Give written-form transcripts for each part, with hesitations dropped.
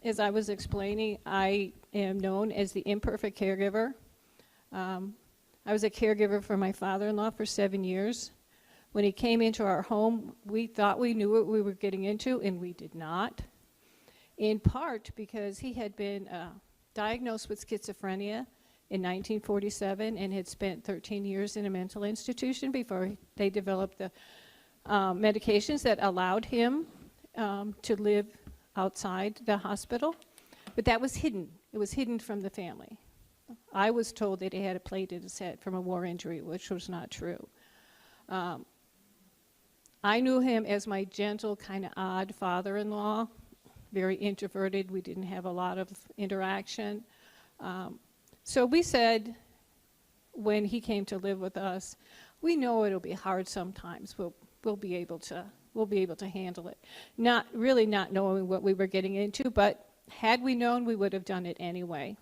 as I was explaining, I am known as the imperfect caregiver. I was a caregiver for my father-in-law for 7 years. When he came into our home, we thought we knew what we were getting into, and we did not. In part because he had been diagnosed with schizophrenia in 1947 and had spent 13 years in a mental institution before they developed the medications that allowed him to live outside the hospital. But that was hidden. It was hidden from the family. I was told that he had a plate in his head from a war injury, which was not true. I knew him as my gentle, kind of odd father-in-law, very introverted. We didn't have a lot of interaction. So we said, when he came to live with us, we know it'll be hard sometimes. We'll be able to handle it. Not knowing what we were getting into, but had we known, we would have done it anyway.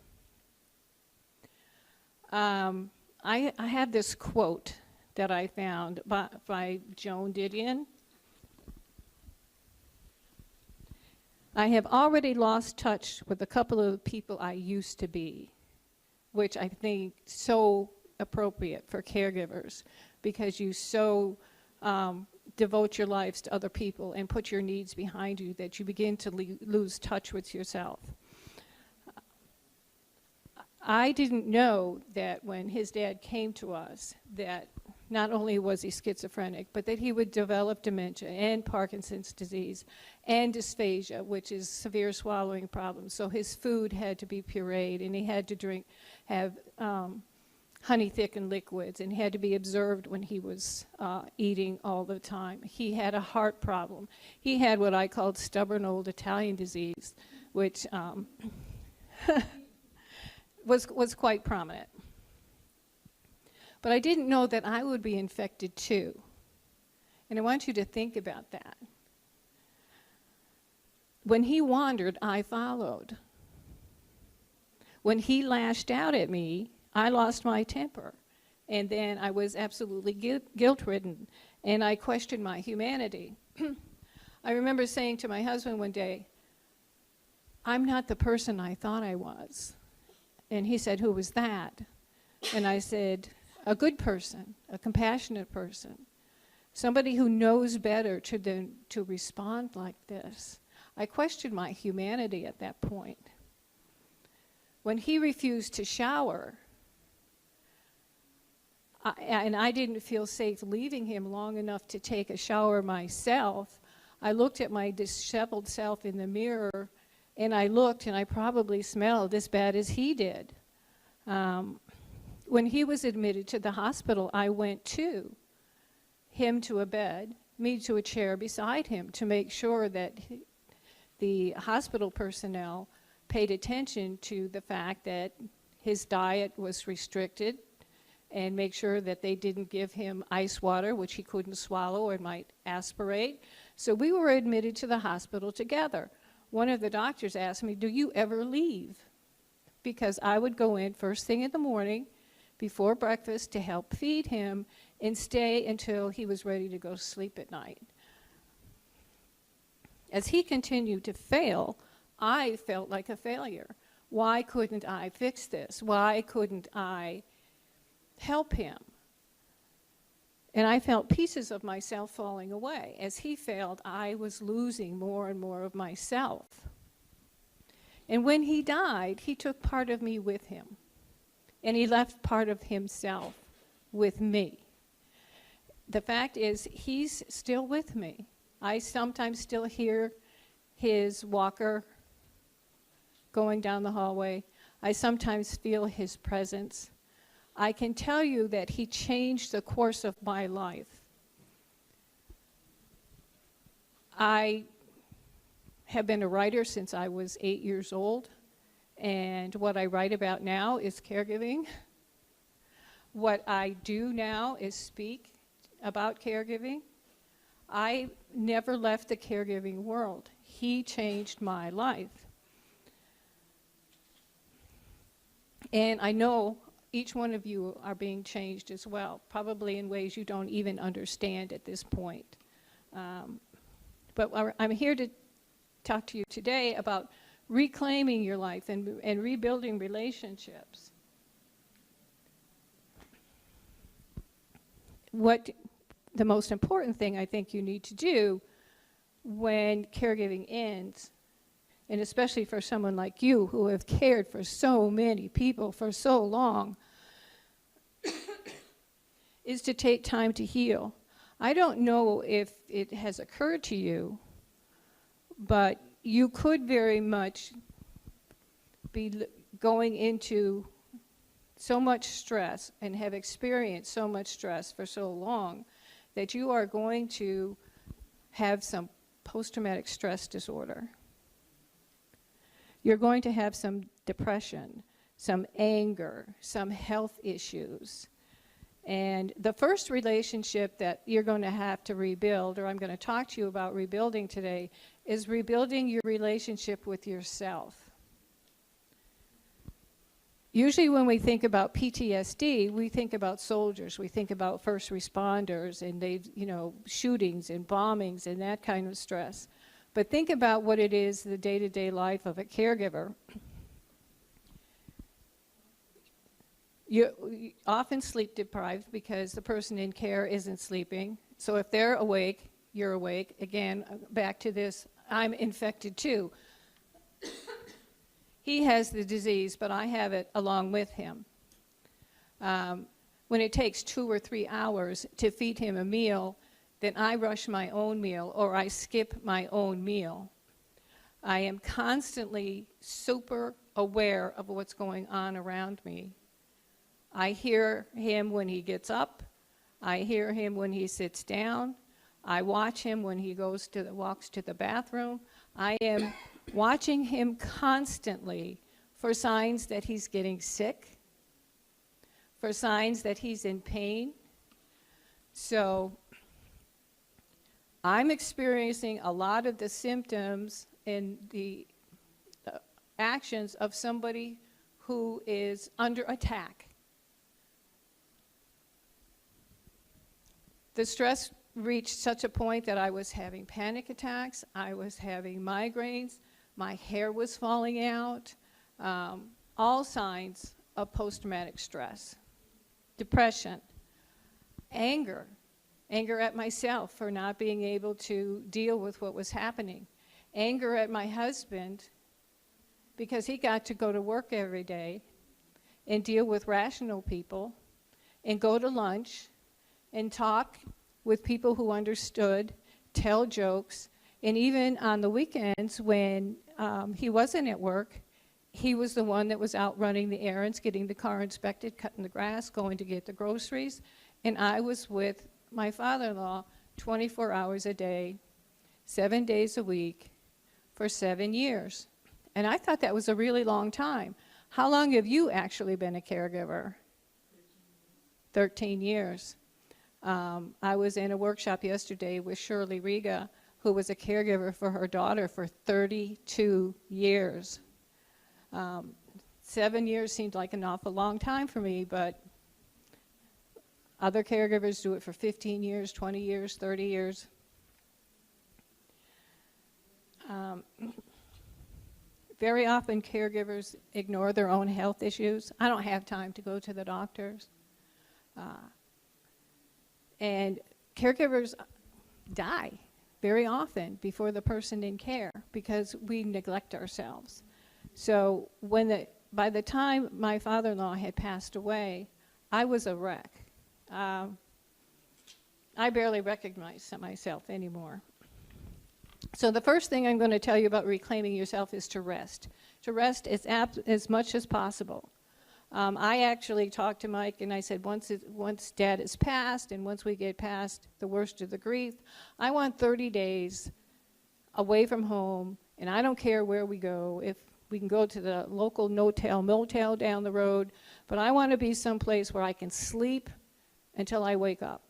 I have this quote that I found by Joan Didion. I have already lost touch with a couple of people I used to be, which I think so appropriate for caregivers, because you so devote your lives to other people and put your needs behind you that you begin to lose touch with yourself. I didn't know that when his dad came to us that not only was he schizophrenic, but that he would develop dementia and Parkinson's disease and dysphagia, which is severe swallowing problems. So his food had to be pureed, and he had to have honey-thickened liquids, and had to be observed when he was eating all the time. He had a heart problem. He had what I called stubborn old Italian disease, which was quite prominent. But I didn't know that I would be infected too. And I want you to think about that. When he wandered, I followed. When he lashed out at me, I lost my temper. And then I was absolutely guilt-ridden, and I questioned my humanity. I remember saying to my husband one day, I'm not the person I thought I was. And he said, who was that? And I said, a good person, a compassionate person, somebody who knows better to respond like this. I questioned my humanity at that point. When he refused to shower, and I didn't feel safe leaving him long enough to take a shower myself, I looked at my disheveled self in the mirror, and I looked, and I probably smelled as bad as he did. When he was admitted to the hospital, I went to him to a bed, me to a chair beside him, to make sure that the hospital personnel paid attention to the fact that his diet was restricted, and make sure that they didn't give him ice water, which he couldn't swallow or might aspirate. So we were admitted to the hospital together. One of the doctors asked me, do you ever leave? Because I would go in first thing in the morning before breakfast to help feed him and stay until he was ready to go to sleep at night. As he continued to fail, I felt like a failure. Why couldn't I fix this? Why couldn't I help him? And I felt pieces of myself falling away. As he failed, I was losing more and more of myself. And when he died, he took part of me with him. And he left part of himself with me. The fact is, he's still with me. I sometimes still hear his walker going down the hallway. I sometimes feel his presence. I can tell you that he changed the course of my life. I have been a writer since I was 8 years old, and what I write about now is caregiving. What I do now is speak about caregiving. I never left the caregiving world. He changed my life. And I know each one of you are being changed as well, probably in ways you don't even understand at this point. But I'm here to talk to you today about reclaiming your life and rebuilding relationships. What the most important thing I think you need to do when caregiving ends, and especially for someone like you who have cared for so many people for so long, is to take time to heal. I don't know if it has occurred to you, but you could very much be going into so much stress and have experienced so much stress for so long that you are going to have some post-traumatic stress disorder. You're going to have some depression, some anger, some health issues. And the first relationship that you're going to have to rebuild, or I'm going to talk to you about rebuilding today, is rebuilding your relationship with yourself. Usually when we think about PTSD, we think about soldiers, we think about first responders and shootings and bombings and that kind of stress. But think about what it is, the day-to-day life of a caregiver. You're often sleep deprived because the person in care isn't sleeping. So if they're awake, you're awake. Again, back to this, I'm infected too. He has the disease, but I have it along with him. When it takes 2 or 3 hours to feed him a meal, then I rush my own meal or I skip my own meal. I am constantly super aware of what's going on around me. I hear him when he gets up. I hear him when he sits down. I watch him when he walks to the bathroom. I am watching him constantly for signs that he's getting sick, for signs that he's in pain. So I'm experiencing a lot of the symptoms and the actions of somebody who is under attack. The stress reached such a point that I was having panic attacks, I was having migraines, my hair was falling out, all signs of post-traumatic stress. Depression, anger at myself for not being able to deal with what was happening, anger at my husband because he got to go to work every day and deal with rational people and go to lunch and talk with people who understood, tell jokes, and even on the weekends when he wasn't at work, he was the one that was out running the errands, getting the car inspected, cutting the grass, going to get the groceries, and I was with my father-in-law 24 hours a day, 7 days a week, for 7 years. And I thought that was a really long time. How long have you actually been a caregiver? 13 years. I was in a workshop yesterday with Shirley Riga, who was a caregiver for her daughter for 32 years. 7 years seemed like an awful long time for me, but other caregivers do it for 15 years, 20 years, 30 years. Very often caregivers ignore their own health issues. I don't have time to go to the doctors. And caregivers die very often before the person in care because we neglect ourselves. So by the time my father-in-law had passed away, I was a wreck. I barely recognized myself anymore. So the first thing I'm going to tell you about reclaiming yourself is to rest. To rest as much as possible. I actually talked to Mike and I said, once Dad is passed and once we get past the worst of the grief, I want 30 days away from home, and I don't care where we go. If we can go to the local motel down the road, but I want to be someplace where I can sleep until I wake up.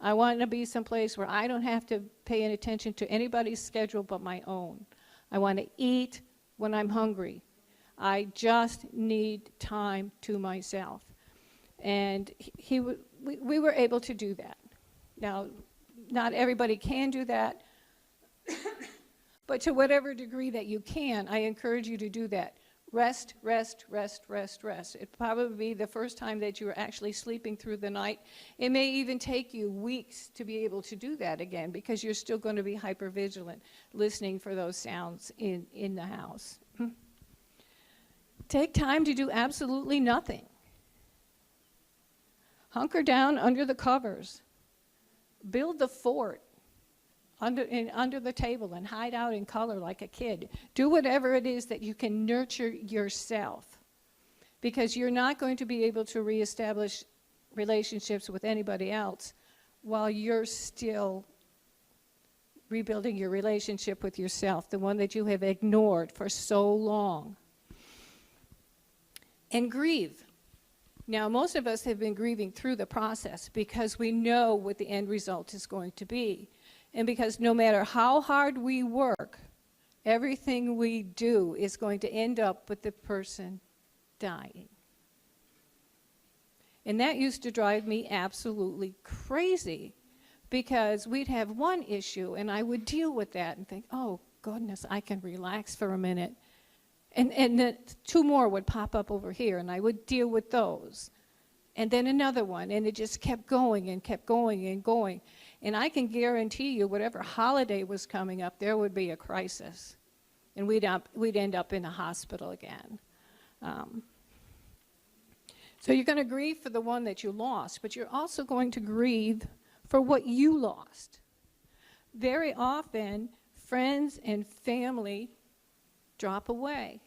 I want to be someplace where I don't have to pay any attention to anybody's schedule but my own. I want to eat when I'm hungry. I just need time to myself. And we were able to do that. Now, not everybody can do that, But to whatever degree that you can, I encourage you to do that. Rest, rest, rest, rest, rest. It'd probably be the first time that you are actually sleeping through the night. It may even take you weeks to be able to do that again because you're still going to be hypervigilant, listening for those sounds in the house. Take time to do absolutely nothing. Hunker down under the covers. Build the fort under the table and hide out in color like a kid. Do whatever it is that you can nurture yourself, because you're not going to be able to reestablish relationships with anybody else while you're still rebuilding your relationship with yourself, the one that you have ignored for so long. And grieve. Now, most of us have been grieving through the process because we know what the end result is going to be. And because no matter how hard we work, everything we do is going to end up with the person dying. And that used to drive me absolutely crazy, because we'd have one issue and I would deal with that and think, oh, goodness, I can relax for a minute. And then two more would pop up over here and I would deal with those. And then another one, and it just kept going and kept going and going. And I can guarantee you, whatever holiday was coming up, there would be a crisis. And we'd end up in a hospital again. So you're going to grieve for the one that you lost, but you're also going to grieve for what you lost. Very often, friends and family drop away.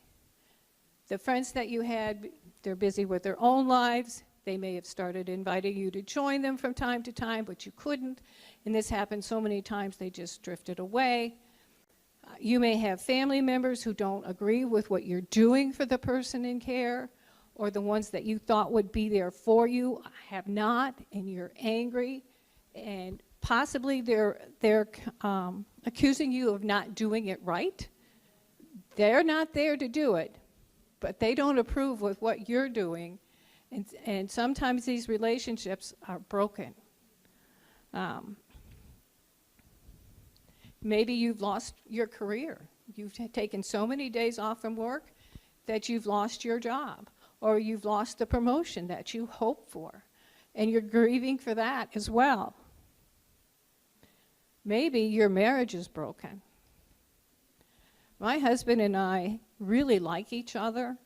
The friends that you had, they're busy with their own lives. They may have started inviting you to join them from time to time, but you couldn't. And this happened so many times, they just drifted away. You may have family members who don't agree with what you're doing for the person in care, or the ones that you thought would be there for you have not, and you're angry. And possibly they're accusing you of not doing it right. They're not there to do it, but they don't approve with what you're doing. And sometimes these relationships are broken. Maybe you've lost your career. You've taken so many days off from work that you've lost your job, or you've lost the promotion that you hoped for, and you're grieving for that as well. Maybe your marriage is broken. My husband and I really like each other.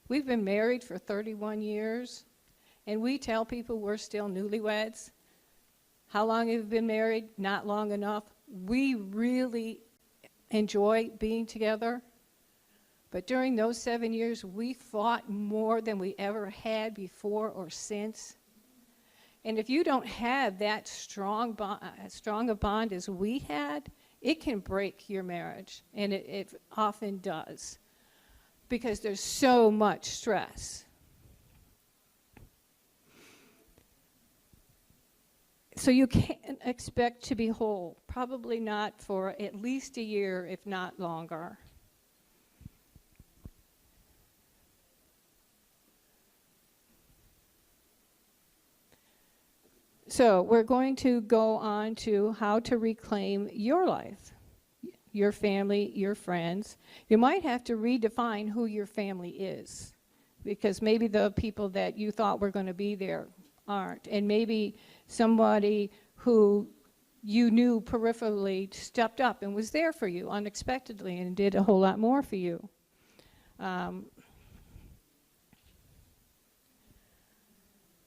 We've been married for 31 years, and we tell people we're still newlyweds. How long have we been married? Not long enough. We really enjoy being together. But during those 7 years, we fought more than we ever had before or since. And if you don't have that strong a bond as we had, it can break your marriage, and it often does, because there's so much stress. So you can't expect to be whole, probably not for at least a year, if not longer. So we're going to go on to how to reclaim your life, your family, your friends. You might have to redefine who your family is, because maybe the people that you thought were going to be there aren't. And maybe somebody who you knew peripherally stepped up and was there for you unexpectedly and did a whole lot more for you.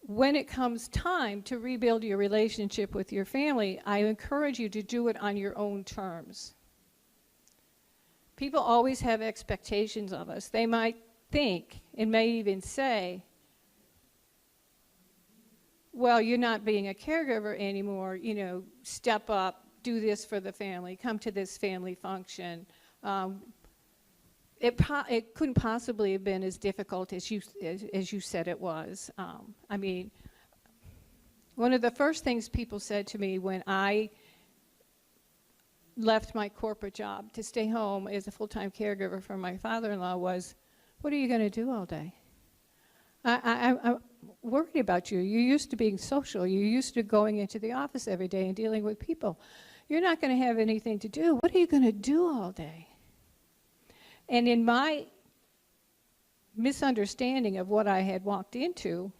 When it comes time to rebuild your relationship with your family, I encourage you to do it on your own terms. People always have expectations of us. They might think and may even say, well, you're not being a caregiver anymore, step up, do this for the family, come to this family function. It couldn't possibly have been as difficult as you said it was. One of the first things people said to me when I left my corporate job to stay home as a full-time caregiver for my father-in-law was, what are you going to do all day? worried about you. You're used to being social. You're used to going into the office every day and dealing with people. You're not going to have anything to do. What are you going to do all day? And in my misunderstanding of what I had walked into,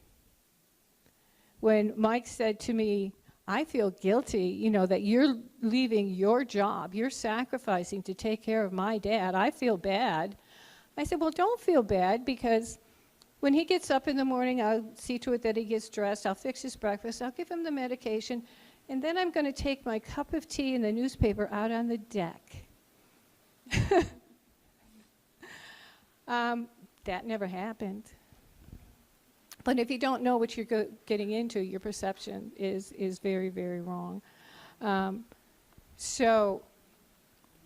when Mike said to me, I feel guilty, you know, that you're leaving your job, you're sacrificing to take care of my dad, I feel bad. I said, well, don't feel bad, because when he gets up in the morning, I'll see to it that he gets dressed, I'll fix his breakfast, I'll give him the medication, and then I'm going to take my cup of tea and the newspaper out on the deck. That never happened. But if you don't know what you're getting into, your perception is very, very wrong. So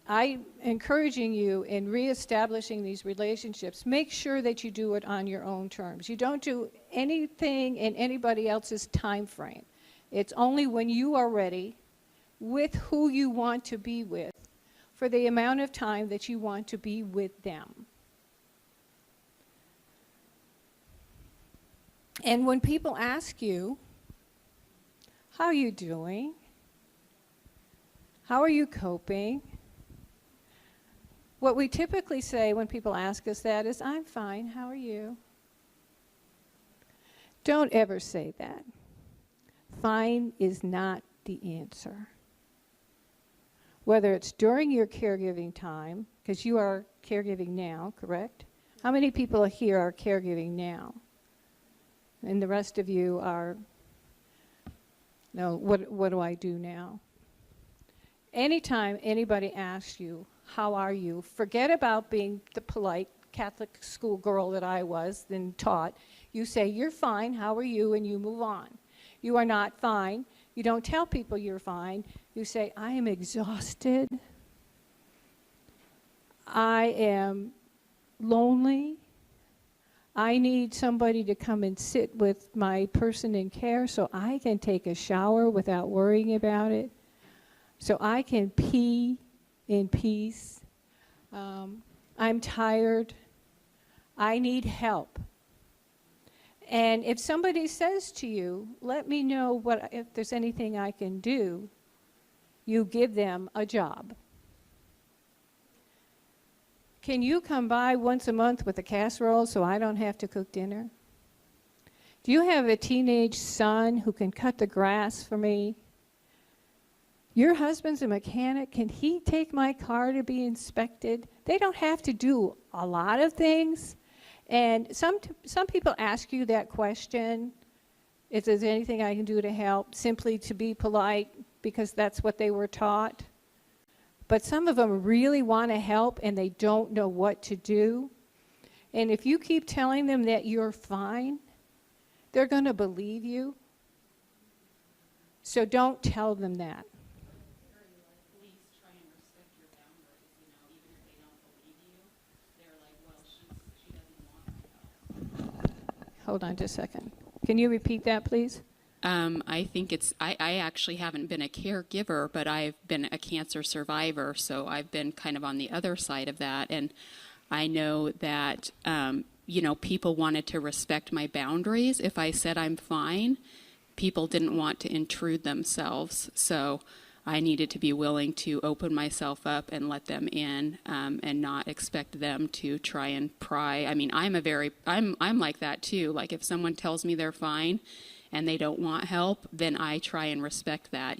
I'm encouraging you in reestablishing these relationships, make sure that you do it on your own terms. You don't do anything in anybody else's time frame. It's only when you are ready with who you want to be with for the amount of time that you want to be with them. And when people ask you, how are you doing? How are you coping? What we typically say when people ask us that is, I'm fine, how are you? Don't ever say that. Fine is not the answer. Whether it's during your caregiving time, because you are caregiving now, correct? How many people here are caregiving now? And the rest of you are, no, what do I do now? Anytime anybody asks you, how are you, forget about being the polite Catholic school girl that I was and taught. You say, you're fine, how are you, and you move on. You are not fine. You don't tell people you're fine. You say, I am exhausted. I am lonely. I need somebody to come and sit with my person in care so I can take a shower without worrying about it, so I can pee in peace. I'm tired. I need help. And if somebody says to you, let me know if there's anything I can do, you give them a job. Can you come by once a month with a casserole so I don't have to cook dinner? Do you have a teenage son who can cut the grass for me? Your husband's a mechanic. Can he take my car to be inspected? They don't have to do a lot of things. And some people ask you that question, if there's anything I can do to help, simply to be polite because that's what they were taught. But some of them really want to help and they don't know what to do. And if you keep telling them that you're fine, they're going to believe you. So don't tell them that. Hold on just a second. Can you repeat that, please? I think I actually haven't been a caregiver, but I've been a cancer survivor, so I've been kind of on the other side of that. And I know that, people wanted to respect my boundaries. If I said I'm fine, people didn't want to intrude themselves. So I needed to be willing to open myself up and let them in, and not expect them to try and pry. I mean, I'm like that too. Like if someone tells me they're fine and they don't want help, then I try and respect that,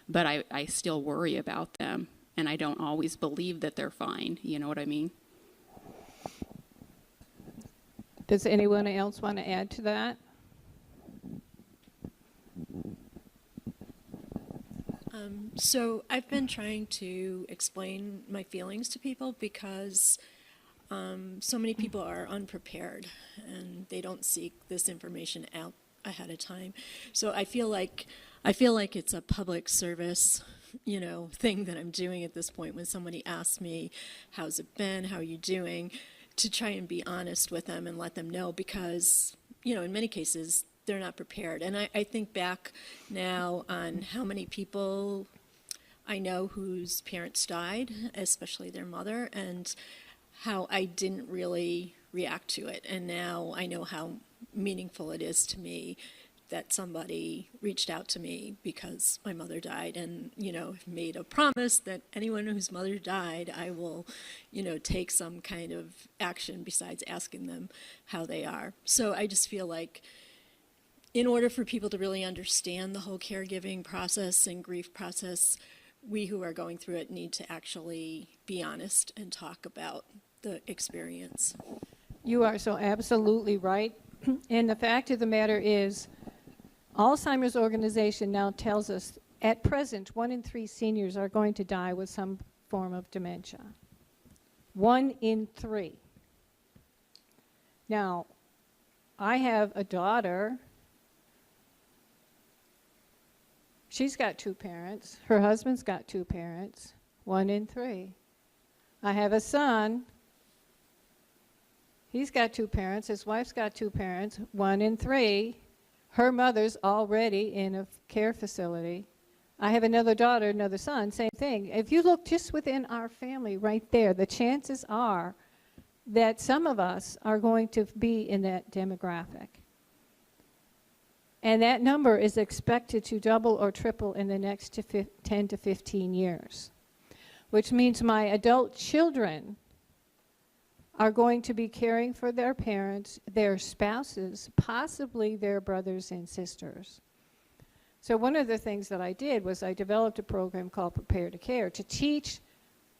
but I still worry about them, and I don't always believe that they're fine. You know what I mean? Does anyone else want to add to that? So I've been trying to explain my feelings to people because so many people are unprepared and they don't seek this information out ahead of time. So I feel like it's a public service, thing that I'm doing at this point when somebody asks me, how's it been? How are you doing? To try and be honest with them and let them know because, in many cases, they're not prepared. And I think back now on how many people I know whose parents died, especially their mother, and how I didn't really react to it. And now I know how meaningful it is to me that somebody reached out to me because my mother died and, made a promise that anyone whose mother died, I will, take some kind of action besides asking them how they are. So I just feel like in order for people to really understand the whole caregiving process and grief process, we who are going through it need to actually be honest and talk about the experience. You are so absolutely right. And the fact of the matter is, Alzheimer's organization now tells us at present 1 in 3 seniors are going to die with some form of dementia. 1 in 3. Now, I have a daughter. She's got 2 parents. Her husband's got 2 parents. 1 in 3. I have a son. He's got 2 parents. His wife's got 2 parents. 1 in 3. Her mother's already in a care facility. I have another daughter, another son, same thing. If you look just within our family right there, the chances are that some of us are going to be in that demographic. And that number is expected to double or triple in the next 10 to 15 years, which means my adult children are going to be caring for their parents, their spouses, possibly their brothers and sisters. So one of the things that I did was I developed a program called Prepare to Care to teach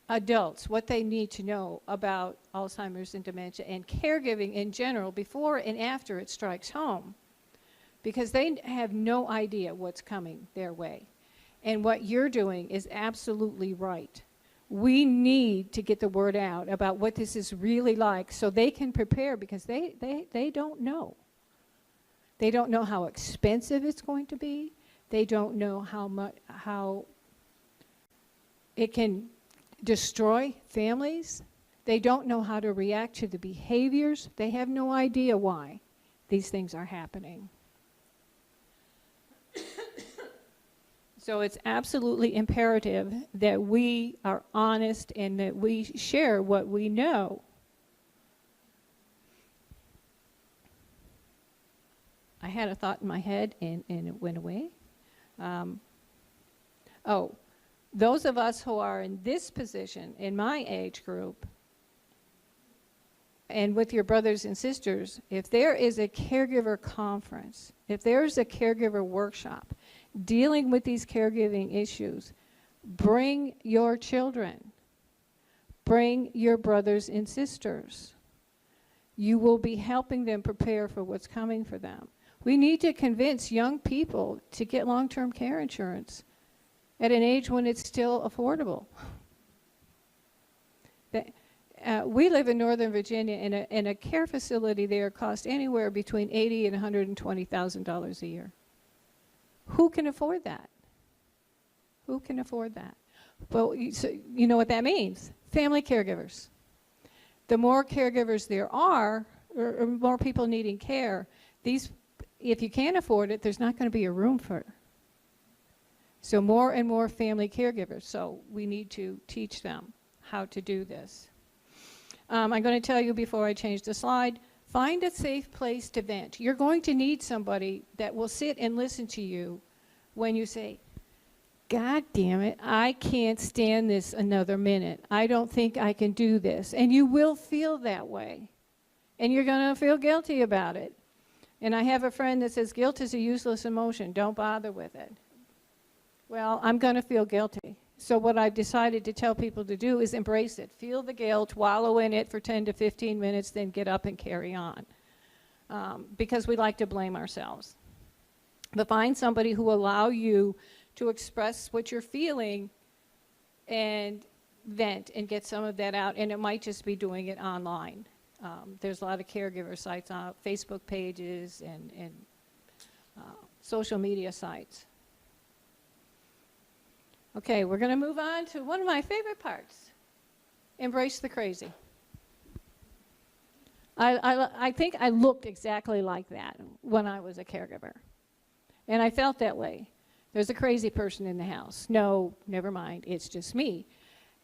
adults what they need to know about Alzheimer's and dementia and caregiving in general before and after it strikes home, because they have no idea what's coming their way. And what you're doing is absolutely right. We need to get the word out about what this is really like so they can prepare, because they don't know. They don't know how expensive it's going to be. They don't know how it can destroy families. They don't know how to react to the behaviors. They have no idea why these things are happening. So it's absolutely imperative that we are honest and that we share what we know. I had a thought in my head and it went away. Those of us who are in this position, in my age group, and with your brothers and sisters, if there is a caregiver conference, if there's a caregiver workshop dealing with these caregiving issues, bring your children, bring your brothers and sisters. You will be helping them prepare for what's coming for them. We need to convince young people to get long-term care insurance at an age when it's still affordable. We live in Northern Virginia, and a care facility there costs anywhere between $80,000 and $120,000 a year. Who can afford that? Who can afford that? Well, you know what that means. Family caregivers. The more caregivers there are, or more people needing care, if you can't afford it, there's not going to be a room for it. So more and more family caregivers. So we need to teach them how to do this. I'm going to tell you before I change the slide, find a safe place to vent. You're going to need somebody that will sit and listen to you when you say, God damn it, I can't stand this another minute. I don't think I can do this. And you will feel that way. And you're going to feel guilty about it. And I have a friend that says, guilt is a useless emotion. Don't bother with it. Well, I'm going to feel guilty. So what I've decided to tell people to do is embrace it. Feel the guilt, wallow in it for 10 to 15 minutes, then get up and carry on. Because we like to blame ourselves. But find somebody who will allow you to express what you're feeling and vent and get some of that out. And it might just be doing it online. There's a lot of caregiver sites, Facebook pages and social media sites. Okay, we're going to move on to one of my favorite parts. Embrace the crazy. I think I looked exactly like that when I was a caregiver. And I felt that way. There's a crazy person in the house. No, never mind, it's just me.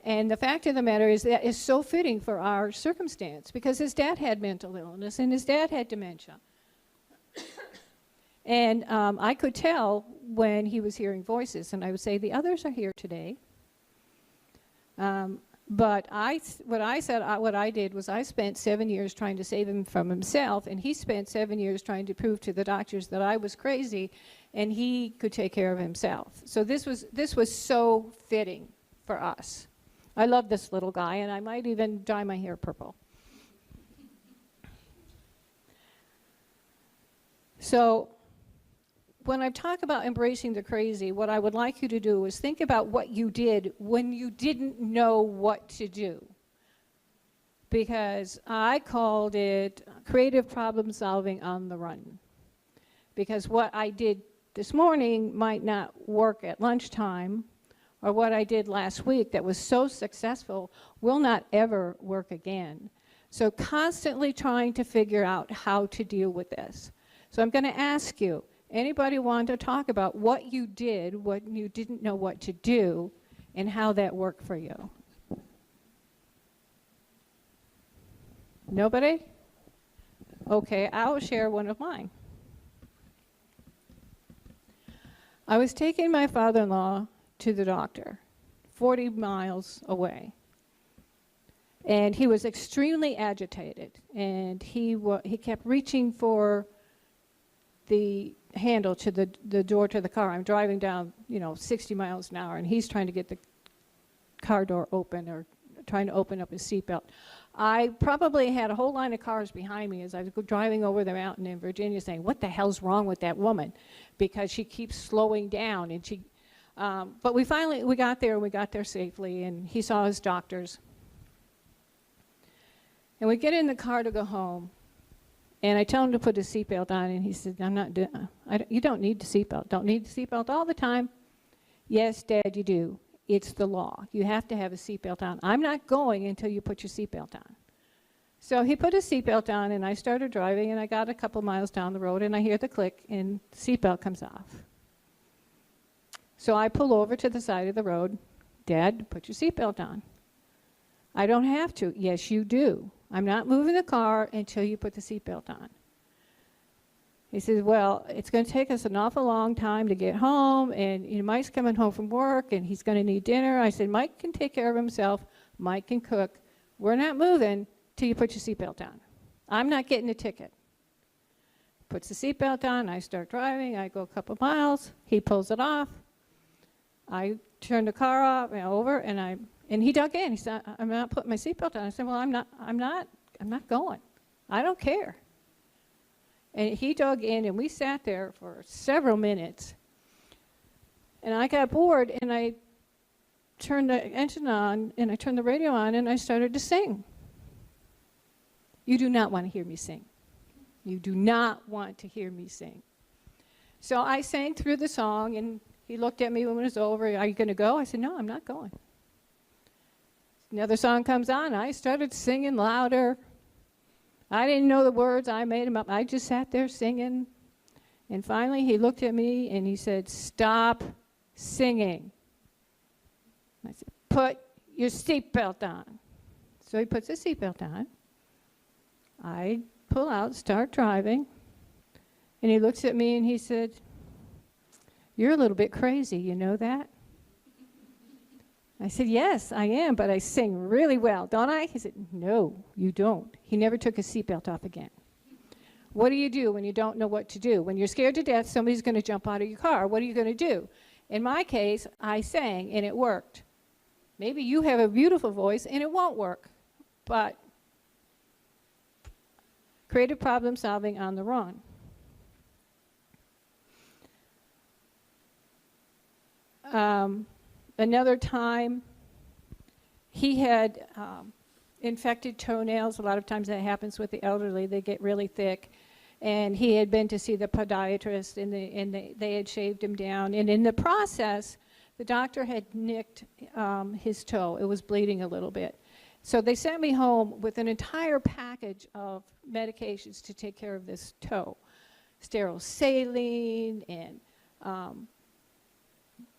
And the fact of the matter is that is so fitting for our circumstance, because his dad had mental illness and his dad had dementia. And I could tell when he was hearing voices, and I would say, the others are here today. But what I did was I spent 7 years trying to save him from himself, and he spent 7 years trying to prove to the doctors that I was crazy, and he could take care of himself. So this was so fitting for us. I love this little guy, and I might even dye my hair purple. So when I talk about embracing the crazy, what I would like you to do is think about what you did when you didn't know what to do. Because I called it creative problem solving on the run. Because what I did this morning might not work at lunchtime, or what I did last week that was so successful will not ever work again. So constantly trying to figure out how to deal with this. So I'm going to ask you, anybody want to talk about what you did when you didn't know what to do and how that worked for you? Nobody? Okay, I'll share one of mine. I was taking my father-in-law to the doctor, 40 miles away. And he was extremely agitated, and he kept reaching for the handle to the door to the car. I'm driving down, 60 miles an hour, and he's trying to get the car door open or trying to open up his seatbelt. I probably had a whole line of cars behind me as I was driving over the mountain in Virginia saying, what the hell's wrong with that woman? Because she keeps slowing down. And but we got there, and we got there safely, and he saw his doctors. And we get in the car to go home, and I tell him to put his seatbelt on, and he said, I'm not doing you don't need the seatbelt. Don't need the seatbelt all the time. Yes, Dad, you do. It's the law. You have to have a seatbelt on. I'm not going until you put your seatbelt on. So he put his seatbelt on, and I started driving, and I got a couple miles down the road, and I hear the click, and the seatbelt comes off. So I pull over to the side of the road. Dad, put your seatbelt on. I don't have to. Yes, you do. I'm not moving the car until you put the seatbelt on. He says, well, it's going to take us an awful long time to get home, and Mike's coming home from work, and he's going to need dinner. I said, Mike can take care of himself. Mike can cook. We're not moving till you put your seatbelt on. I'm not getting a ticket. Puts the seatbelt on. I start driving. I go a couple miles. He pulls it off. I turn the car off and over, and he dug in. He said, I'm not putting my seatbelt on. I said, well, I'm not going. I don't care. And he dug in, and we sat there for several minutes. And I got bored, and I turned the engine on, and I turned the radio on, and I started to sing. You do not want to hear me sing. You do not want to hear me sing. So I sang through the song, and he looked at me when it was over. Are you going to go? I said, no, I'm not going. Another song comes on. I started singing louder. I didn't know the words. I made them up. I just sat there singing. And finally, he looked at me, and he said, stop singing. I said, put your seatbelt on. So he puts his seatbelt on. I pull out, start driving. And he looks at me, and he said, you're a little bit crazy. You know that? I said, yes, I am, but I sing really well, don't I? He said, no, you don't. He never took his seatbelt off again. What do you do when you don't know what to do? When you're scared to death, somebody's going to jump out of your car. What are you going to do? In my case, I sang, and it worked. Maybe you have a beautiful voice, and it won't work. But creative problem solving on the run. Another time, he had infected toenails. A lot of times that happens with the elderly. They get really thick. And he had been to see the podiatrist, and they had shaved him down. And in the process, the doctor had nicked his toe. It was bleeding a little bit. So they sent me home with an entire package of medications to take care of this toe. Sterile saline and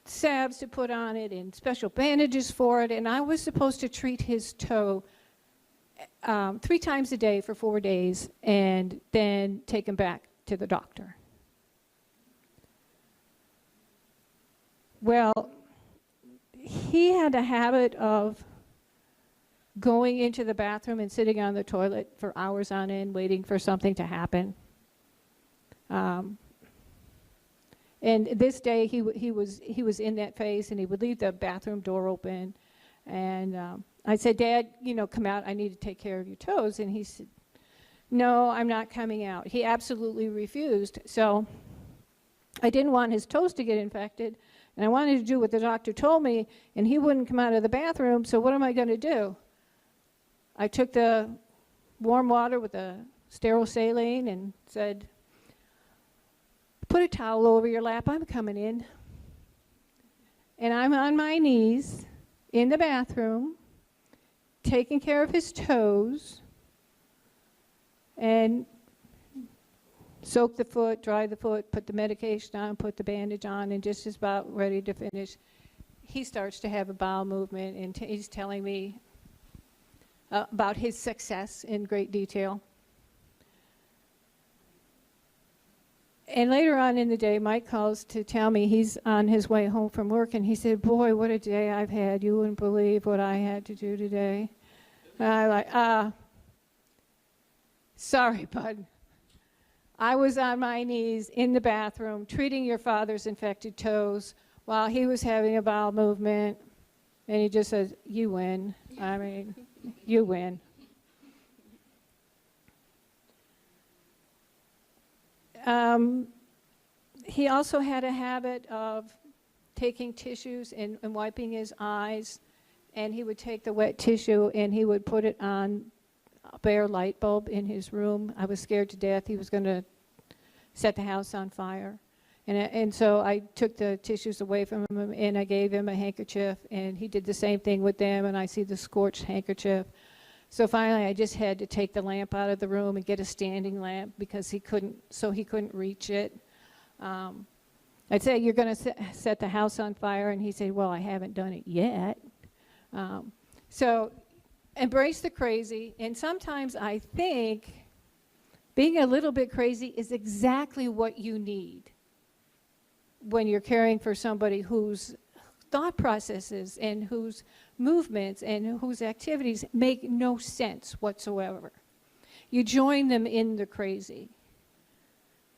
salves to put on it and special bandages for it, and I was supposed to treat his toe 3 times a day for 4 days and then take him back to the doctor. Well, he had a habit of going into the bathroom and sitting on the toilet for hours on end, waiting for something to happen. And this day he was in that phase, and he would leave the bathroom door open. And I said, Dad, come out. I need to take care of your toes. And he said, no, I'm not coming out. He absolutely refused. So I didn't want his toes to get infected, and I wanted to do what the doctor told me, and he wouldn't come out of the bathroom. So what am I going to do? I took the warm water with the sterile saline and said, put a towel over your lap, I'm coming in. And I'm on my knees in the bathroom, taking care of his toes, and soak the foot, dry the foot, put the medication on, put the bandage on, and just about ready to finish, he starts to have a bowel movement, and he's telling me about his success in great detail. And later on in the day, Mike calls to tell me he's on his way home from work, and he said, boy, what a day I've had. You wouldn't believe what I had to do today. And I'm like, sorry, bud. I was on my knees in the bathroom treating your father's infected toes while he was having a bowel movement. And he just says, you win. I mean, you win. He also had a habit of taking tissues and wiping his eyes, and he would take the wet tissue and he would put it on a bare light bulb in his room. I was scared to death he was going to set the house on fire. And so I took the tissues away from him, and I gave him a handkerchief, and he did the same thing with them, and I see the scorched handkerchief. So finally I just had to take the lamp out of the room and get a standing lamp because he couldn't reach it. I'd say, you're going to set the house on fire, and he said, well, I haven't done it yet. So embrace the crazy, and sometimes I think being a little bit crazy is exactly what you need when you're caring for somebody whose thought processes and whose movements and whose activities make no sense whatsoever. You join them in the crazy.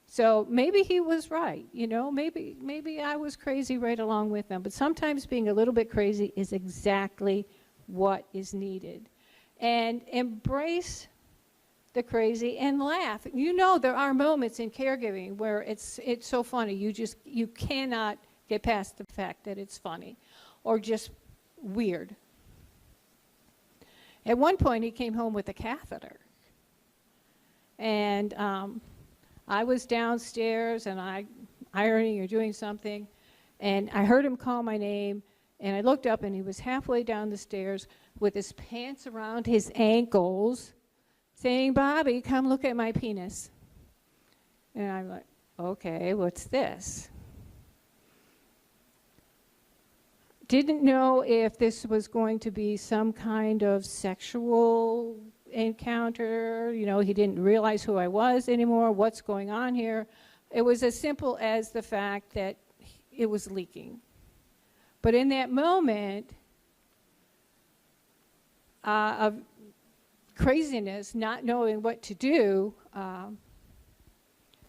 So maybe he was right, maybe I was crazy right along with them, but sometimes being a little bit crazy is exactly what is needed. And embrace the crazy and laugh. There are moments in caregiving where it's so funny, you cannot get past the fact that it's funny or just weird. At one point he came home with a catheter, and I was downstairs and I ironing or doing something, and I heard him call my name, and I looked up and he was halfway down the stairs with his pants around his ankles saying, Bobbi, come look at my penis. And I'm like, okay, what's this? Didn't know if this was going to be some kind of sexual encounter. He didn't realize who I was anymore. What's going on here? It was as simple as the fact that it was leaking. But in that moment of craziness, not knowing what to do,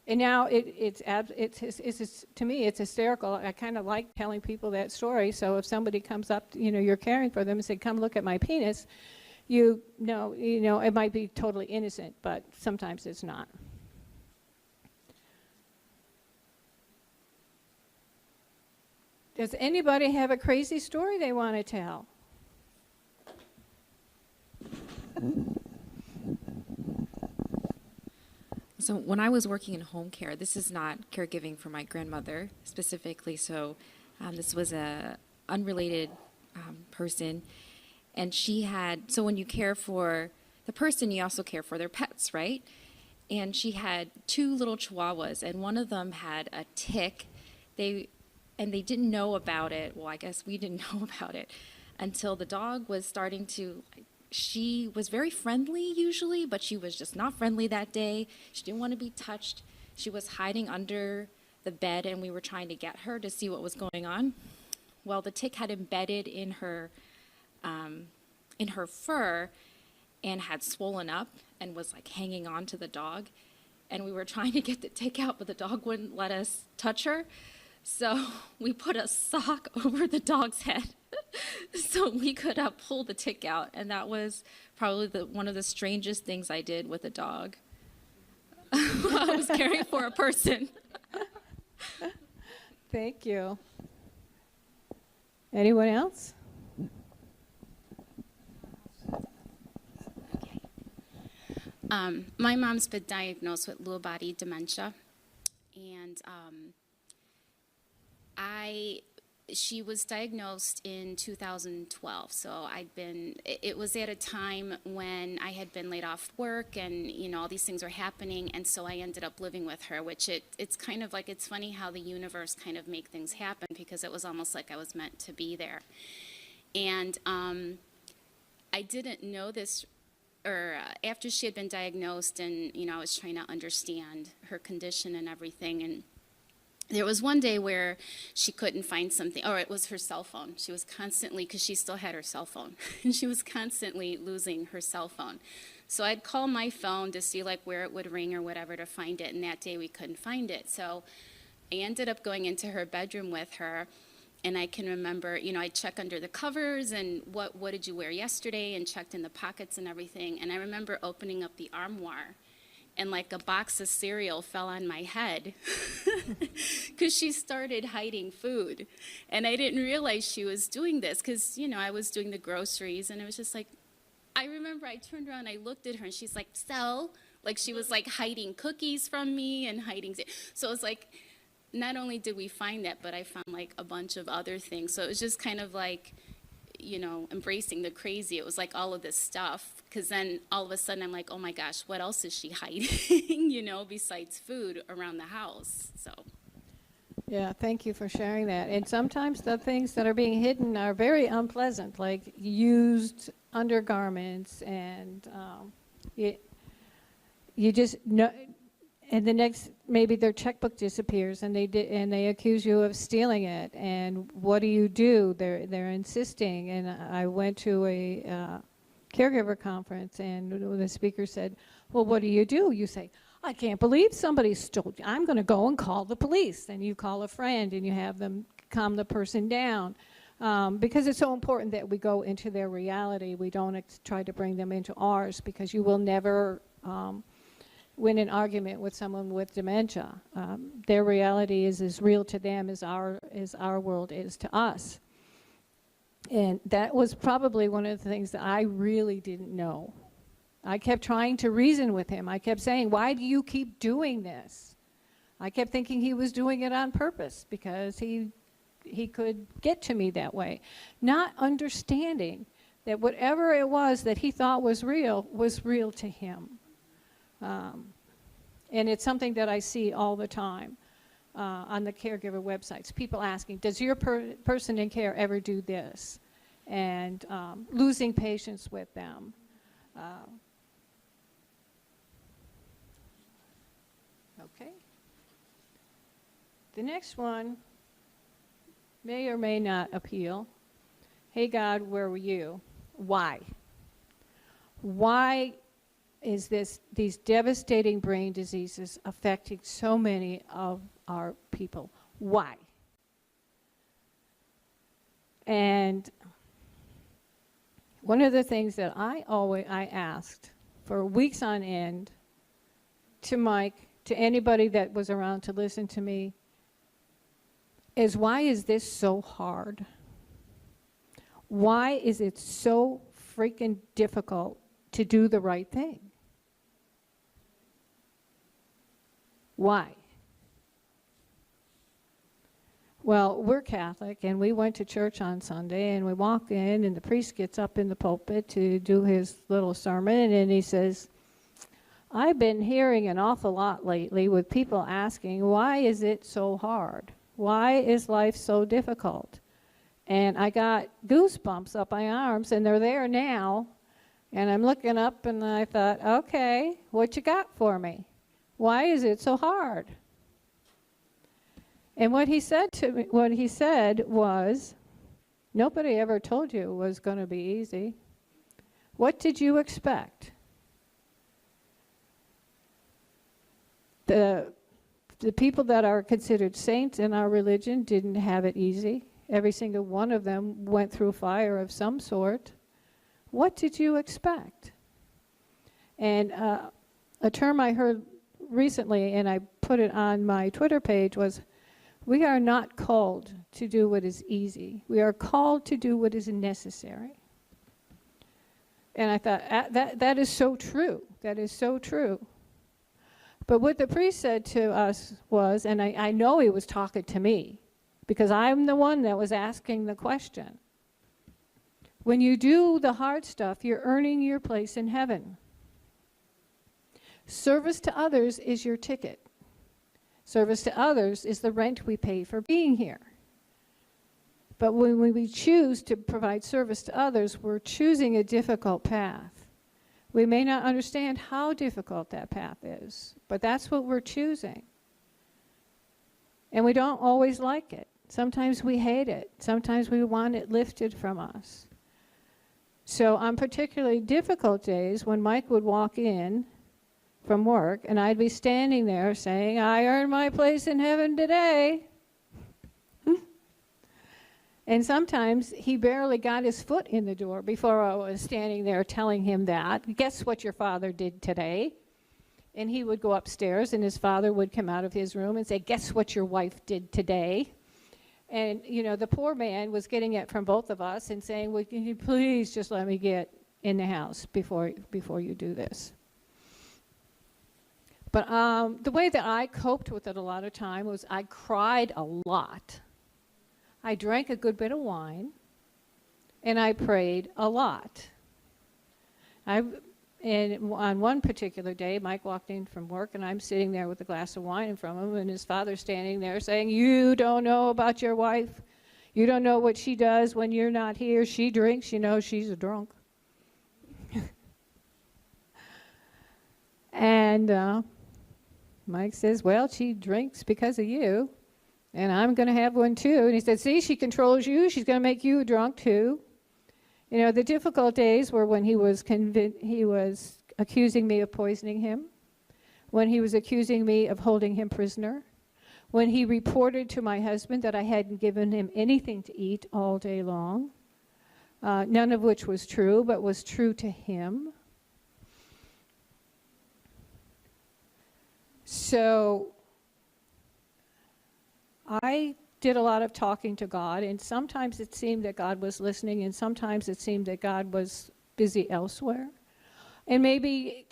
and now it's to me it's hysterical. I kind of like telling people that story. So if somebody comes up, you're caring for them and say, "Come look at my penis," it might be totally innocent, but sometimes it's not. Does anybody have a crazy story they want to tell? So when I was working in home care, this is not caregiving for my grandmother specifically. So this was a unrelated person, and she had. So when you care for the person, you also care for their pets, right? And she had 2 little chihuahuas, and one of them had a tick. They didn't know about it. Well, I guess we didn't know about it until the dog was starting to. She was very friendly usually, but she was just not friendly that day. She didn't want to be touched. She was hiding under the bed, and we were trying to get her to see what was going on. Well, the tick had embedded in her fur and had swollen up and was like hanging on to the dog. And we were trying to get the tick out, but the dog wouldn't let us touch her. So we put a sock over the dog's head so we could pull the tick out. And that was probably one of the strangest things I did with a dog. I was caring for a person. Thank you. Anyone else? My mom's been diagnosed with Lewy body dementia, and she was diagnosed in 2012. So it was at a time when I had been laid off work, and all these things were happening, and so I ended up living with her. Which it's kind of like, it's funny how the universe kind of make things happen, because it was almost like I was meant to be there. And I didn't know this. Or after she had been diagnosed, and I was trying to understand her condition and everything, and there was one day where she couldn't find something, or it was her cell phone. She was constantly, because she still had her cell phone, and she was constantly losing her cell phone. So I'd call my phone to see like where it would ring or whatever to find it, and that day we couldn't find it. So I ended up going into her bedroom with her. And I can remember, I check under the covers and what did you wear yesterday, and checked in the pockets and everything. And I remember opening up the armoire, and like a box of cereal fell on my head because she started hiding food. And I didn't realize she was doing this because, I was doing the groceries, and it was just like, I remember I turned around, I looked at her, and she's like, so? Like she was like hiding cookies from me and hiding. So it was like, not only did we find that, but I found like a bunch of other things. So it was just kind of like, embracing the crazy. It was like all of this stuff. Because then all of a sudden I'm like, oh my gosh, what else is she hiding, besides food around the house? So. Yeah, thank you for sharing that. And sometimes the things that are being hidden are very unpleasant, like used undergarments, and you just know. And the next, maybe their checkbook disappears, and they accuse you of stealing it. And what do? They're insisting. And I went to a caregiver conference, and the speaker said, "Well, what do? You say, I can't believe somebody stole. I'm going to go and call the police." And you call a friend, and you have them calm the person down, because it's so important that we go into their reality. We don't try to bring them into ours, because you will never win an argument with someone with dementia. Their reality is as real to them as our world is to us. And that was probably one of the things that I really didn't know. I kept trying to reason with him. I kept saying, why do you keep doing this? I kept thinking he was doing it on purpose, because he could get to me that way. Not understanding that whatever it was that he thought was real to him. And it's something that I see all the time on the caregiver websites. People asking, does your person in care ever do this? And losing patience with them. Okay. The next one may or may not appeal. Hey God, where were you? Why? Why is these devastating brain diseases affecting so many of our people? Why? And one of the things that I asked for weeks on end to Mike, to anybody that was around to listen to me, is why is this so hard? Why is it so freaking difficult to do the right thing? Why? Well, we're Catholic, and we went to church on Sunday, and we walk in, and the priest gets up in the pulpit to do his little sermon, and he says, I've been hearing an awful lot lately with people asking, why is it so hard? Why is life so difficult? And I got goosebumps up my arms, and they're there now, and I'm looking up, and I thought, okay, what you got for me? Why is it so hard? And what he said was, Nobody ever told you it was going to be easy. What did you expect? The people that are considered saints in our religion didn't have it easy. Every single one of them went through fire of some sort. What did you expect? And a term I heard recently, and I put it on my Twitter page, was, we are not called to do what is easy. We are called to do what is necessary. And I thought, that is so true. That is so true. But what the priest said to us was, and I know he was talking to me, because I'm the one that was asking the question. When you do the hard stuff, you're earning your place in heaven. Service to others is your ticket. Service to others is the rent we pay for being here. But when we choose to provide service to others, we're choosing a difficult path. We may not understand how difficult that path is, but that's what we're choosing. And we don't always like it. Sometimes we hate it. Sometimes we want it lifted from us. So on particularly difficult days, when Mike would walk in from work, and I'd be standing there saying, I earned my place in heaven today. And sometimes he barely got his foot in the door before I was standing there telling him that. Guess what your father did today? And he would go upstairs, and his father would come out of his room and say, guess what your wife did today? And, you know, the poor man was getting it from both of us and saying, well, can you please just let me get in the house before you do this? But the way that I coped with it a lot of time was I cried a lot. I drank a good bit of wine, and I prayed a lot. And on one particular day, Mike walked in from work, and I'm sitting there with a glass of wine in front of him, and his father's standing there saying, you don't know about your wife. You don't know what she does when you're not here. She drinks, you know, she's a drunk. And Mike says, well, she drinks because of you, and I'm going to have one too. And he said, see, she controls you. She's going to make you drunk too. You know, the difficult days were when he was accusing me of poisoning him, when he was accusing me of holding him prisoner, when he reported to my husband that I hadn't given him anything to eat all day long, none of which was true, but was true to him. So I did a lot of talking to God, and sometimes it seemed that God was listening, and sometimes it seemed that God was busy elsewhere. And maybe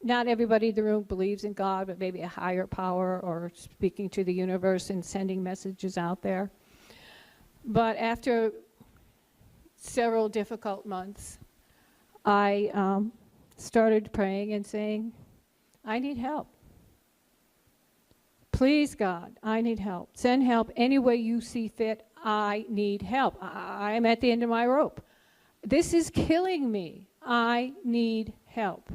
not everybody in the room believes in God, but maybe a higher power or speaking to the universe and sending messages out there. But after several difficult months, I started praying and saying, I need help. Please, God, I need help. Send help any way you see fit. I need help. I'm at the end of my rope. This is killing me. I need help.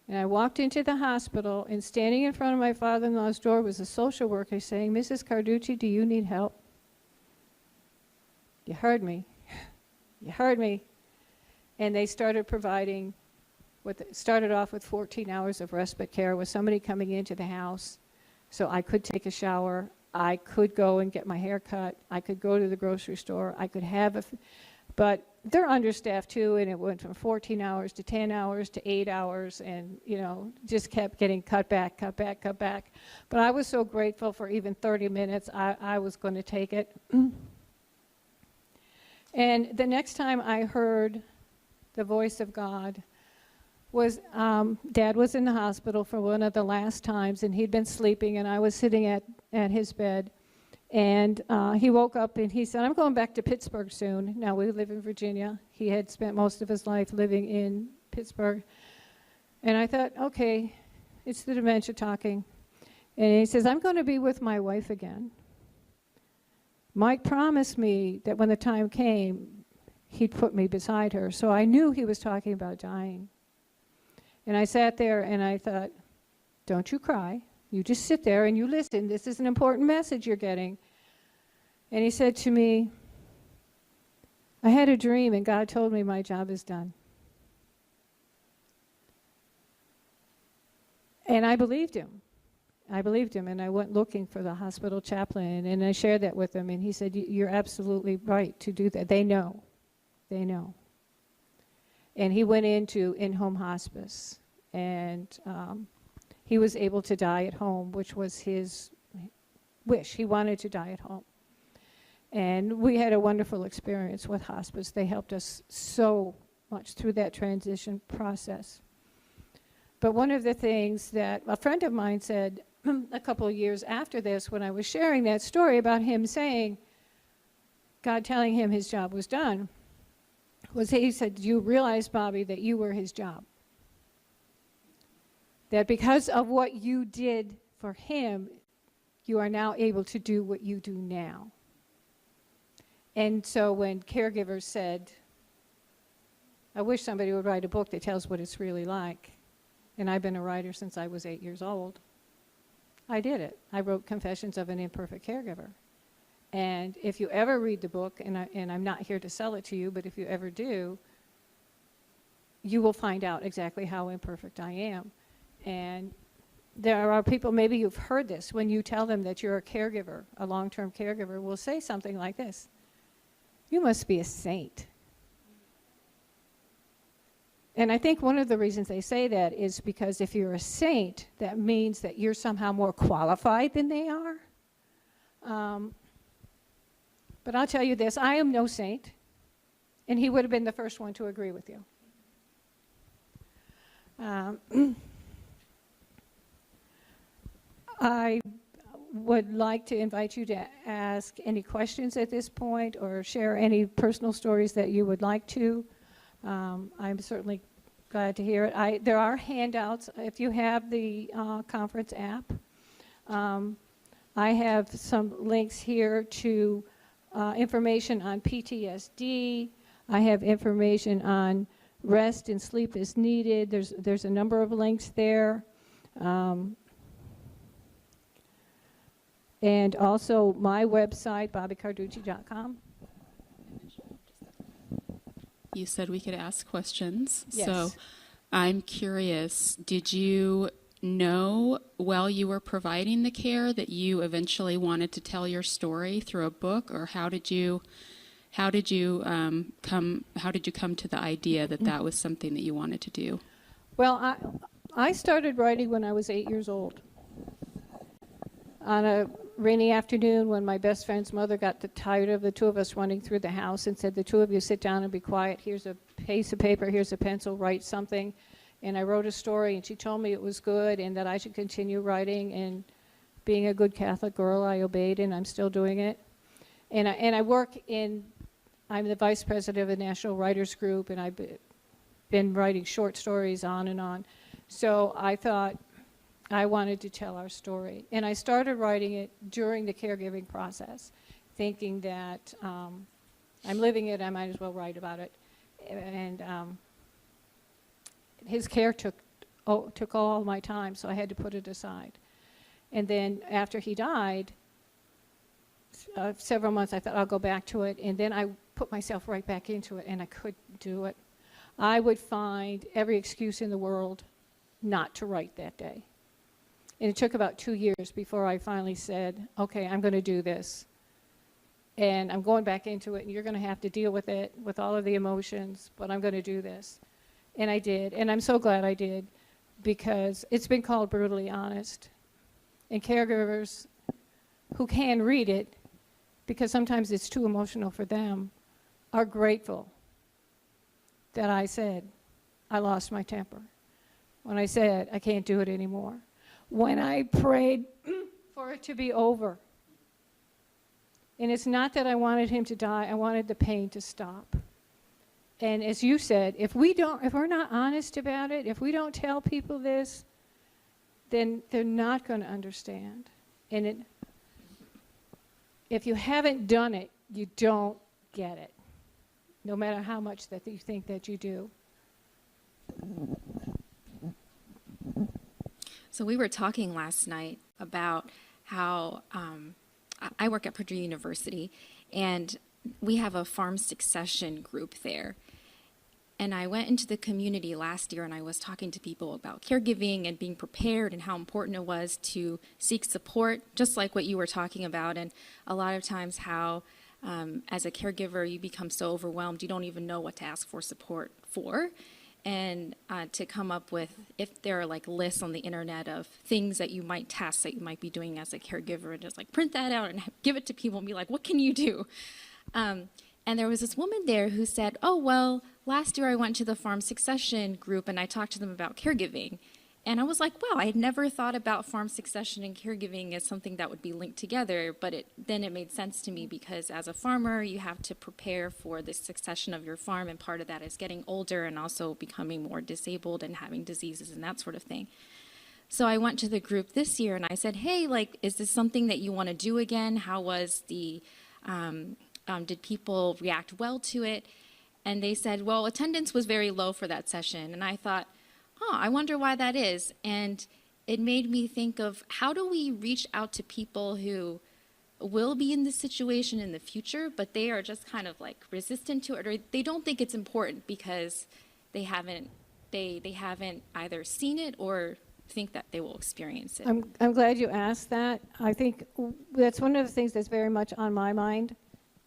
And I walked into the hospital, and standing in front of my father-in-law's door was a social worker saying, Mrs. Carducci, do you need help? You heard me. You heard me. And they started providing started off with 14 hours of respite care with somebody coming into the house so I could take a shower, I could go and get my hair cut, I could go to the grocery store, I could have but they're understaffed too, and it went from 14 hours to 10 hours to 8 hours, and, you know, just kept getting cut back. But I was so grateful for even 30 minutes, I was going to take it. And the next time I heard the voice of God was Dad was in the hospital for one of the last times, and he'd been sleeping, and I was sitting at his bed, and he woke up and he said, I'm going back to Pittsburgh soon. Now, we live in Virginia. He had spent most of his life living in Pittsburgh. And I thought, okay, it's the dementia talking. And he says, I'm going to be with my wife again. Mike promised me that when the time came, he'd put me beside her. So I knew he was talking about dying. And I sat there and I thought, don't you cry. You just sit there and you listen. This is an important message you're getting. And he said to me, I had a dream and God told me my job is done. And I believed him. And I went looking for the hospital chaplain, and I shared that with him, and he said, you're absolutely right to do that. They know. And he went into in-home hospice, and he was able to die at home, which was his wish. He wanted to die at home. And we had a wonderful experience with hospice. They helped us so much through that transition process. But one of the things that a friend of mine said a couple of years after this, when I was sharing that story about him saying, God telling him his job was done, was he said, do you realize, Bobbi, that you were his job? That because of what you did for him, you are now able to do what you do now. And so when Caregiver said, I wish somebody would write a book that tells what it's really like, and I've been a writer since I was 8 years old, I did it. I wrote Confessions of an Imperfect Caregiver. And if you ever read the book, and I'm not here to sell it to you, but if you ever do, you will find out exactly how imperfect I am. And there are people, maybe you've heard this, when you tell them that you're a caregiver, a long-term caregiver, will say something like this: you must be a saint. And I think one of the reasons they say that is because if you're a saint, that means that you're somehow more qualified than they are. But I'll tell you this, I am no saint, and he would have been the first one to agree with you. I would like to invite you to ask any questions at this point or share any personal stories that you would like to. I'm certainly glad to hear it. There are handouts if you have the conference app. I have some links here to information on PTSD. I have information on rest and sleep as needed. There's a number of links there. And also my website, bobbicarducci.com. You said we could ask questions. Yes. So I'm curious, did you know while you were providing the care that you eventually wanted to tell your story through a book, or how did you come to the idea that that was something that you wanted to do? Well, I started writing when I was 8 years old. On a rainy afternoon when my best friend's mother got tired of the two of us running through the house and said, the two of you sit down and be quiet. Here's a piece of paper, here's a pencil, write something. And I wrote a story, and she told me it was good and that I should continue writing. And being a good Catholic girl, I obeyed, and I'm still doing it. And I work I'm the vice president of the National Writers Group, and I've been writing short stories on and on. So I thought I wanted to tell our story. And I started writing it during the caregiving process, thinking that I'm living it, I might as well write about it. And his care took all my time, so I had to put it aside. And then after he died, several months, I thought I'll go back to it, and then I put myself right back into it, and I couldn't do it. I would find every excuse in the world not to write that day. And it took about 2 years before I finally said, okay, I'm going to do this. And I'm going back into it, and you're going to have to deal with it, with all of the emotions, but I'm going to do this. And I did, and I'm so glad I did, because it's been called brutally honest. And caregivers who can read it, because sometimes it's too emotional for them, are grateful that I said, I lost my temper. When I said, I can't do it anymore. When I prayed for it to be over. And it's not that I wanted him to die, I wanted the pain to stop. And as you said, if we're not honest about it, if we don't tell people this, then they're not going to understand. And if you haven't done it, you don't get it, no matter how much that you think that you do. So we were talking last night about how I work at Purdue University, and we have a farm succession group there. And I went into the community last year and I was talking to people about caregiving and being prepared and how important it was to seek support, just like what you were talking about. And a lot of times how, as a caregiver, you become so overwhelmed, you don't even know what to ask for support for. And to come up with, if there are like lists on the internet of things that you might, tasks that you might be doing as a caregiver, and just like print that out and give it to people and be like, what can you do? And there was this woman there who said, oh, well, last year I went to the farm succession group and I talked to them about caregiving. And I was like, wow, I had never thought about farm succession and caregiving as something that would be linked together. But then it made sense to me because as a farmer, you have to prepare for the succession of your farm. And part of that is getting older and also becoming more disabled and having diseases and that sort of thing. So I went to the group this year and I said, hey, like, is this something that you want to do again? How was the... did people react well to it? And they said, well, attendance was very low for that session. And I thought, I wonder why that is. And it made me think of how do we reach out to people who will be in this situation in the future, but they are just kind of like resistant to it, or they don't think it's important because they haven't either seen it or think that they will experience it. I'm glad you asked that. I think that's one of the things that's very much on my mind.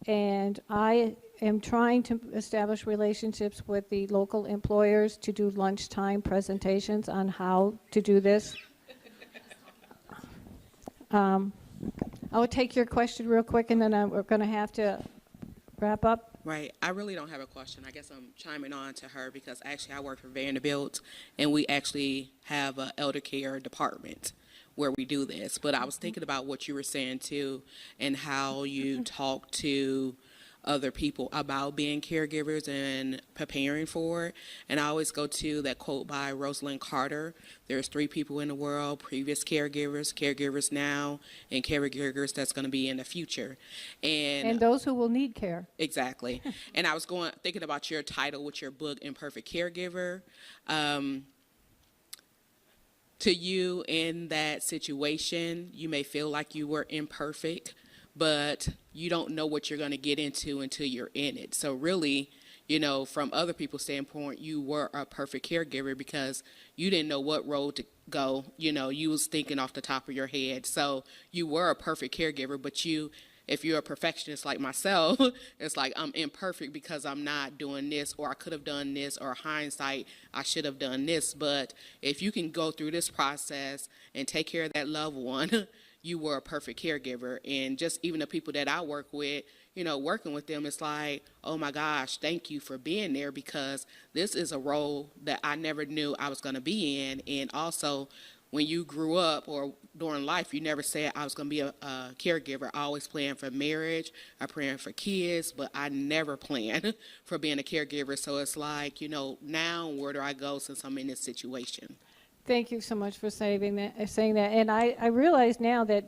And I am trying to establish relationships with the local employers to do lunchtime presentations on how to do this. I will take your question real quick, and then we're going to have to wrap up. Right. I really don't have a question. I guess I'm chiming on to her because actually I work for Vanderbilt, and we actually have an elder care department where we do this. But I was thinking about what you were saying too, and how you talk to other people about being caregivers and preparing for it. And I always go to that quote by Rosalind Carter: there's 3 people in the world: previous caregivers, caregivers now, and caregivers that's going to be in the future. And those who will need care. Exactly. And I was thinking about your title with your book, Imperfect Caregiver. To you in that situation, you may feel like you were imperfect, but you don't know what you're going to get into until you're in it. So really, from other people's standpoint, you were a perfect caregiver because you didn't know what road to go. You was thinking off the top of your head. So you were a perfect caregiver, but if you're a perfectionist like myself, it's like I'm imperfect because I'm not doing this, or I could have done this, or hindsight, I should have done this. But if you can go through this process and take care of that loved one, you were a perfect caregiver. And just even the people that I work with, working with them, it's like, oh my gosh, thank you for being there, because this is a role that I never knew I was going to be in. And also, when you grew up or during life, you never said I was going to be a caregiver. I always planned for marriage, I planned for kids, but I never planned for being a caregiver. So it's like, now where do I go since I'm in this situation? Thank you so much for saying that. And I realize now that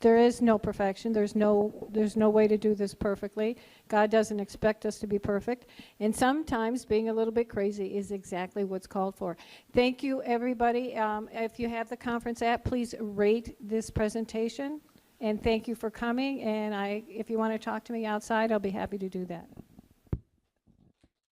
there is no perfection. There's no way to do this perfectly. God doesn't expect us to be perfect. And sometimes being a little bit crazy is exactly what's called for. Thank you, everybody. If you have the conference app, please rate this presentation. And thank you for coming. And if you want to talk to me outside, I'll be happy to do that.